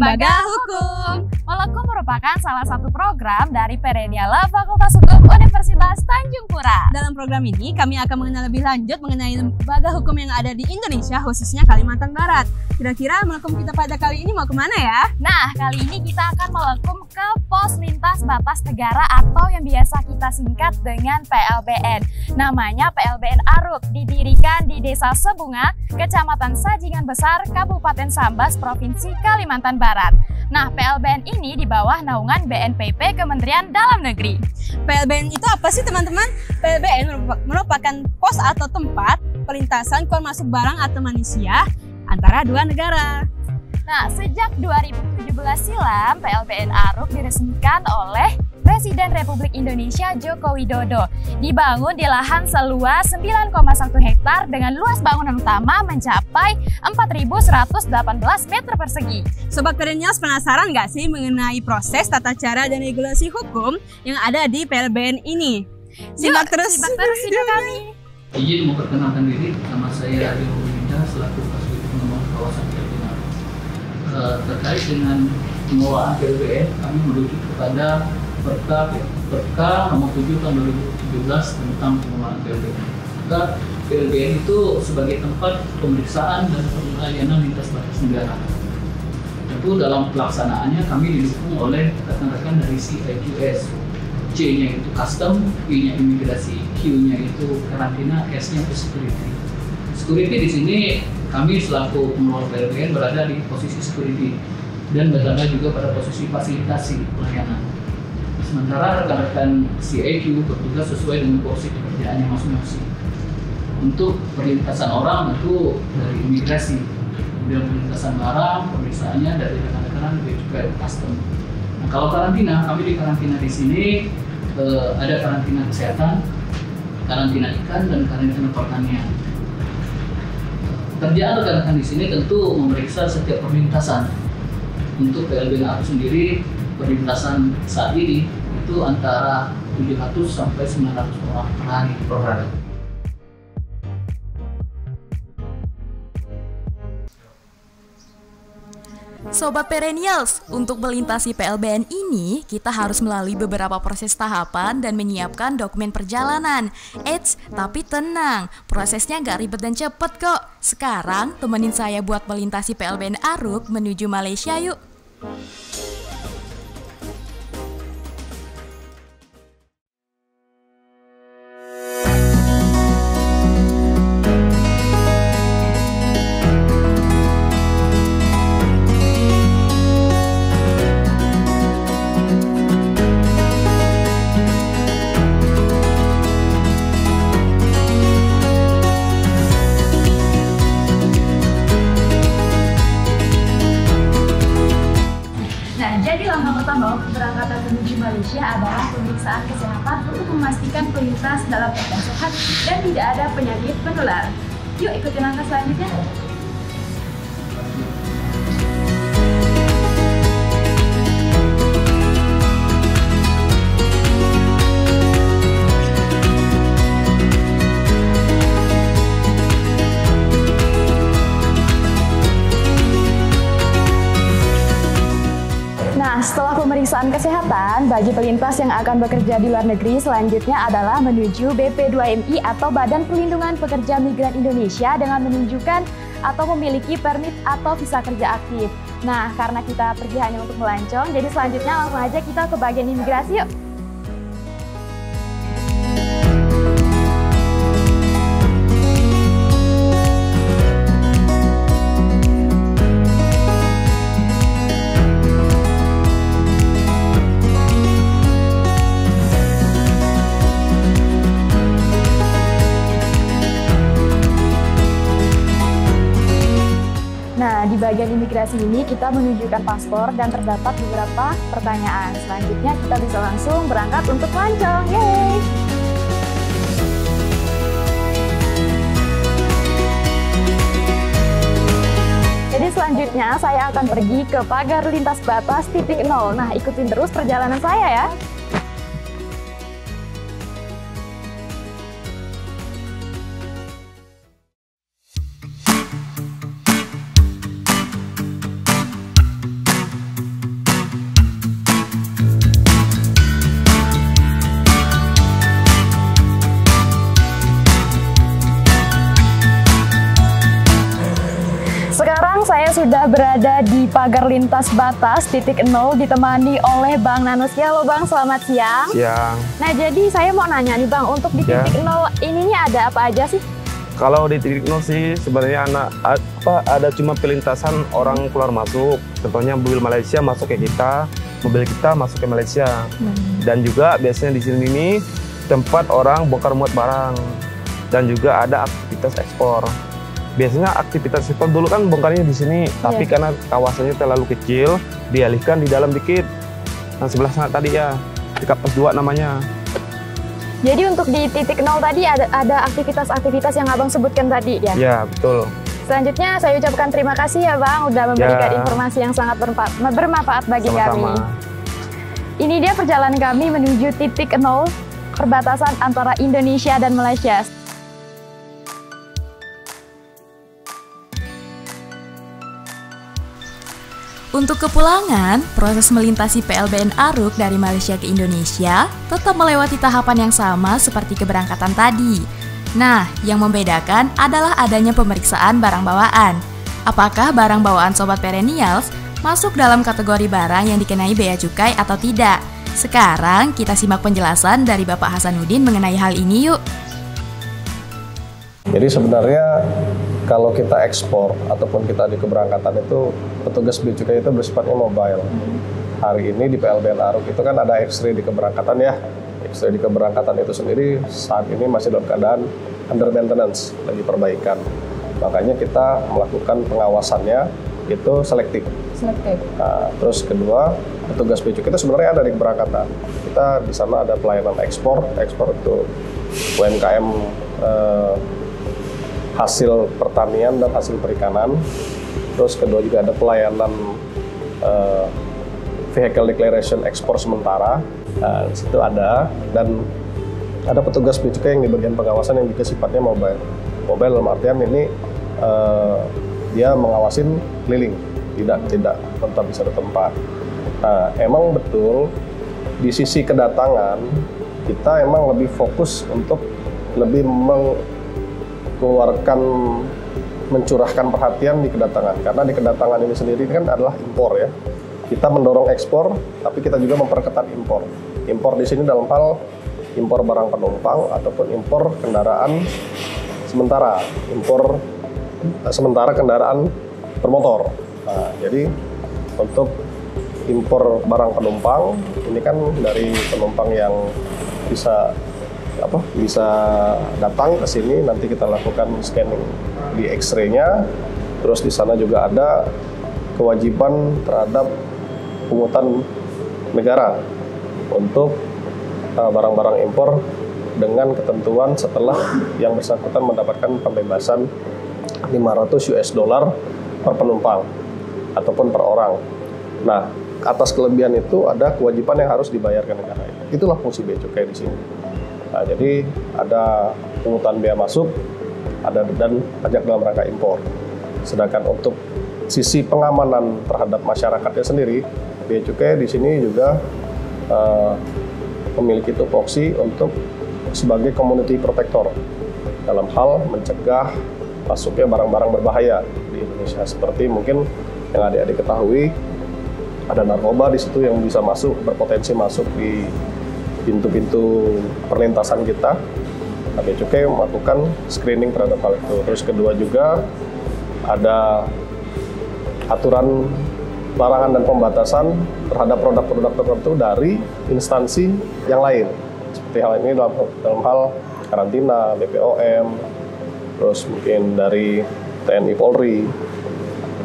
Lembaga Hukum. Melekum merupakan salah satu program dari Perennial Fakultas Hukum Universitas Tanjung Pura. Dalam program ini, kami akan mengenal lebih lanjut mengenai lembaga hukum yang ada di Indonesia, khususnya Kalimantan Barat. Kira-kira melekum kita pada kali ini mau kemana ya? Nah, kali ini kita akan melekum ke Pos Lintas Batas Negara atau yang biasa kita singkat dengan PLBN. Namanya PLBN Aruk, didirikan di Desa Sebunga, Kecamatan Sajingan Besar, Kabupaten Sambas, Provinsi Kalimantan Barat. Nah, PLBN ini di bawah naungan BNPB Kementerian Dalam Negeri. PLBN itu apa sih teman-teman? PLBN merupakan pos atau tempat perlintasan keluar masuk barang atau manusia antara dua negara. Nah, sejak 2017 silam, PLBN Aruk diresmikan oleh Presiden Republik Indonesia Joko Widodo. Dibangun di lahan seluas 9,1 hektar dengan luas bangunan utama mencapai 4.118 meter persegi. Sobat Perennials, penasaran nggak sih mengenai proses, tata cara, dan regulasi hukum yang ada di PLBN ini? Simak terus video kami. Izin memperkenalkan diri, nama saya Adi Muhammad selaku Kasubdit Pengelolaan Kawasan PLBN Aruk. Terkait dengan pengelolaan PLBN, kami merujuk kepada Perka nomor 7 tahun 2017 tentang pengelolaan PLBN. Maka PLBN itu sebagai tempat pemeriksaan dan pelayanan lintas batas negara. Tentu dalam pelaksanaannya kami didukung oleh rekan-rekan dari CIQS. C-nya itu custom, I-nya imigrasi, Q-nya itu karantina, S-nya itu security. Security di sini kami selaku pengelola PLBN berada di posisi security dan berada juga pada posisi fasilitasi pelayanan. Sementara rekan-rekan CIQ bertugas sesuai dengan porsi pekerjaannya masing-masing. Untuk perlintasan orang itu dari imigrasi, kemudian perlintasan barang, pemeriksaannya dari rekan-rekan juga custom. Nah, kalau karantina, kami di karantina di sini ada karantina kesehatan, karantina ikan, dan karantina pertanian. Kerjaan rekan-rekan di sini tentu memeriksa setiap perlintasan. Untuk PLBN Aruk sendiri, perlintasan saat ini itu antara 700 sampai 900 orang per hari per hari. Sobat Perennials, untuk melintasi PLBN ini, kita harus melalui beberapa proses tahapan dan menyiapkan dokumen perjalanan. Eits, tapi tenang, prosesnya nggak ribet dan cepet kok. Sekarang, temenin saya buat melintasi PLBN Aruk menuju Malaysia yuk. Langkah pertama keberangkatan menuju Malaysia adalah pemeriksaan kesehatan untuk memastikan pelintas dalam keadaan sehat dan tidak ada penyakit menular. Yuk ikuti langkah selanjutnya. Setelah pemeriksaan kesehatan, bagi pelintas yang akan bekerja di luar negeri, selanjutnya adalah menuju BP2MI atau Badan Perlindungan Pekerja Migran Indonesia dengan menunjukkan atau memiliki permit atau visa kerja aktif. Nah, karena kita pergi hanya untuk melancong, jadi selanjutnya langsung aja kita ke bagian imigrasi yuk. Di bagian imigrasi ini kita menunjukkan paspor dan terdapat beberapa pertanyaan. Selanjutnya kita bisa langsung berangkat untuk melancong. Yeay! Jadi selanjutnya saya akan pergi ke pagar lintas batas titik 0. Nah, ikutin terus perjalanan saya ya. sudah berada di pagar lintas batas titik 0 ditemani oleh Bang Nanuski. Halo Bang, selamat siang. Siang. Nah, jadi saya mau nanya nih Bang, untuk di titik 0 ininya ada apa aja sih? Kalau di titik 0 sih sebenarnya ada cuma pelintasan orang keluar masuk. Contohnya mobil Malaysia masuk ke kita, mobil kita masuk ke Malaysia. Dan juga biasanya di sini ini tempat orang bongkar muat barang. Dan juga ada aktivitas ekspor. Biasanya aktivitas ekspor dulu kan bongkarnya di sini, tapi karena kawasannya terlalu kecil, dialihkan di dalam dikit. Nah, sebelah sana tadi ya, di Kapas 2 namanya. Jadi untuk di titik 0 tadi ada aktivitas-aktivitas yang Abang sebutkan tadi ya? Ya, betul. Selanjutnya saya ucapkan terima kasih ya Bang, udah memberikan informasi yang sangat bermanfaat bagi kami. Ini dia perjalanan kami menuju titik 0, perbatasan antara Indonesia dan Malaysia. Untuk kepulangan, proses melintasi PLBN Aruk dari Malaysia ke Indonesia tetap melewati tahapan yang sama seperti keberangkatan tadi. Nah, yang membedakan adalah adanya pemeriksaan barang bawaan. Apakah barang bawaan Sobat Perennials masuk dalam kategori barang yang dikenai bea cukai atau tidak? Sekarang kita simak penjelasan dari Bapak Hasanuddin mengenai hal ini yuk. Jadi sebenarnya kalau kita ekspor ataupun kita di keberangkatan itu petugas bea cukai itu bersifatnya mobile. Hari ini di PLBN Aruk itu kan ada X-ray di keberangkatan ya. X-ray di keberangkatan itu sendiri saat ini masih dalam keadaan under maintenance, lagi perbaikan. Makanya kita melakukan pengawasannya itu selektif. Nah, terus kedua, petugas bea cukai itu sebenarnya ada di keberangkatan. Kita di sana ada pelayanan ekspor itu UMKM hasil pertanian dan hasil perikanan. Terus kedua juga ada pelayanan vehicle declaration ekspor sementara. Di situ ada, dan ada petugas bea cukai yang di bagian pengawasan yang juga sifatnya mobile. Mobile dalam artian ini dia mengawasin keliling, tidak tetap di satu tempat. Nah, emang betul di sisi kedatangan kita emang lebih fokus untuk lebih mencurahkan perhatian di kedatangan, karena di kedatangan ini sendiri kan adalah impor ya. Kita mendorong ekspor, tapi kita juga memperketat impor. Impor di sini dalam hal impor barang penumpang ataupun impor kendaraan sementara, impor sementara kendaraan bermotor. Nah, jadi untuk impor barang penumpang ini kan dari penumpang yang bisa datang ke sini, nanti kita lakukan scanning di X-ray-nya. Terus di sana juga ada kewajiban terhadap pungutan negara untuk barang-barang impor dengan ketentuan setelah yang bersangkutan mendapatkan pembebasan $500 per penumpang ataupun per orang. Nah, atas kelebihan itu ada kewajiban yang harus dibayar ke negara. Itulah fungsi bea cukai di sini. Nah, jadi ada pungutan bea masuk, ada dan pajak dalam rangka impor. Sedangkan untuk sisi pengamanan terhadap masyarakatnya sendiri, bea cukai di sini juga memiliki tupoksi untuk sebagai community protector dalam hal mencegah masuknya barang-barang berbahaya di Indonesia. Seperti mungkin yang adik-adik ketahui, ada narkoba di situ yang bisa masuk, berpotensi masuk di pintu-pintu perlintasan kita. Bea cukai melakukan screening terhadap hal itu. Terus kedua juga ada aturan larangan dan pembatasan terhadap produk-produk tertentu dari instansi yang lain. Seperti hal ini dalam hal karantina, BPOM, terus mungkin dari TNI Polri.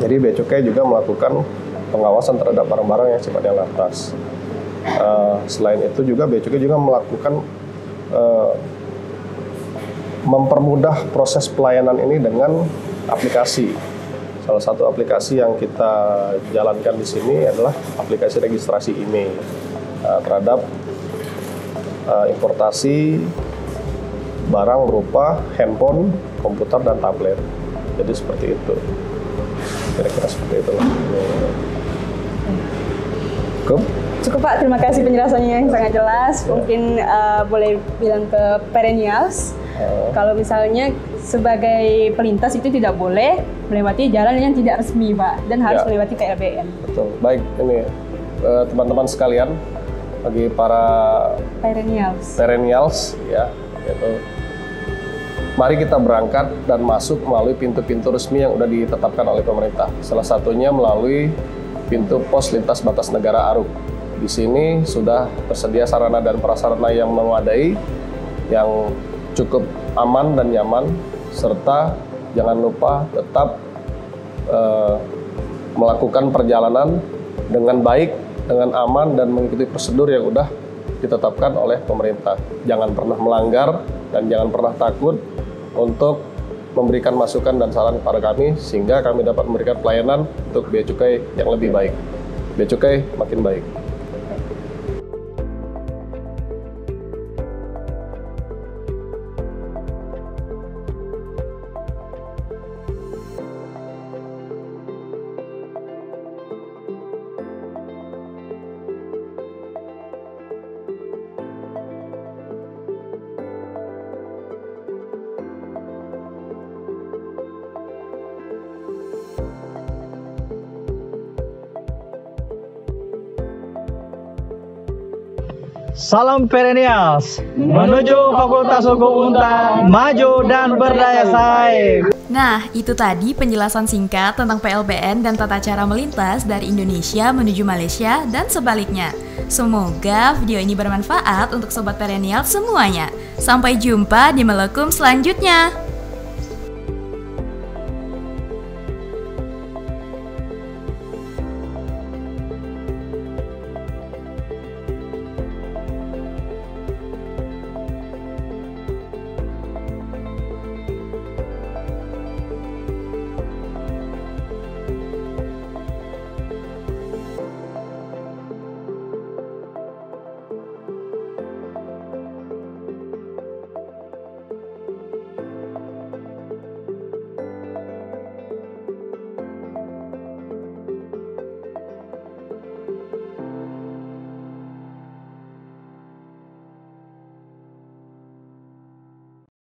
Jadi bea cukai juga melakukan pengawasan terhadap barang-barang yang sifatnya lantas. Selain itu juga bea cukai juga melakukan mempermudah proses pelayanan ini dengan aplikasi. Salah satu aplikasi yang kita jalankan di sini adalah aplikasi registrasi email terhadap importasi barang berupa handphone, komputer, dan tablet. Jadi seperti itu. Kira-kira seperti itulah. Cukup Pak, terima kasih penjelasannya yang sangat jelas. Mungkin boleh bilang ke Perennials, kalau misalnya sebagai pelintas itu tidak boleh melewati jalan yang tidak resmi, Pak, dan harus melewati PLBN. Betul. Baik, ini teman-teman sekalian, bagi para perennials ya, yaitu mari kita berangkat dan masuk melalui pintu-pintu resmi yang sudah ditetapkan oleh pemerintah. Salah satunya melalui pintu pos lintas batas negara Aruk. Di sini sudah tersedia sarana dan prasarana yang memadai, yang cukup aman dan nyaman, serta jangan lupa tetap melakukan perjalanan dengan baik, dengan aman, dan mengikuti prosedur yang sudah ditetapkan oleh pemerintah. Jangan pernah melanggar dan jangan pernah takut untuk memberikan masukan dan saran kepada kami, sehingga kami dapat memberikan pelayanan untuk Bea Cukai yang lebih baik. Bea Cukai makin baik. Salam perennials, menuju Fakultas Hukum Unta, maju dan berdaya saing. Nah, itu tadi penjelasan singkat tentang PLBN dan tata cara melintas dari Indonesia menuju Malaysia dan sebaliknya. Semoga video ini bermanfaat untuk sobat perennial semuanya. Sampai jumpa di Melekum selanjutnya.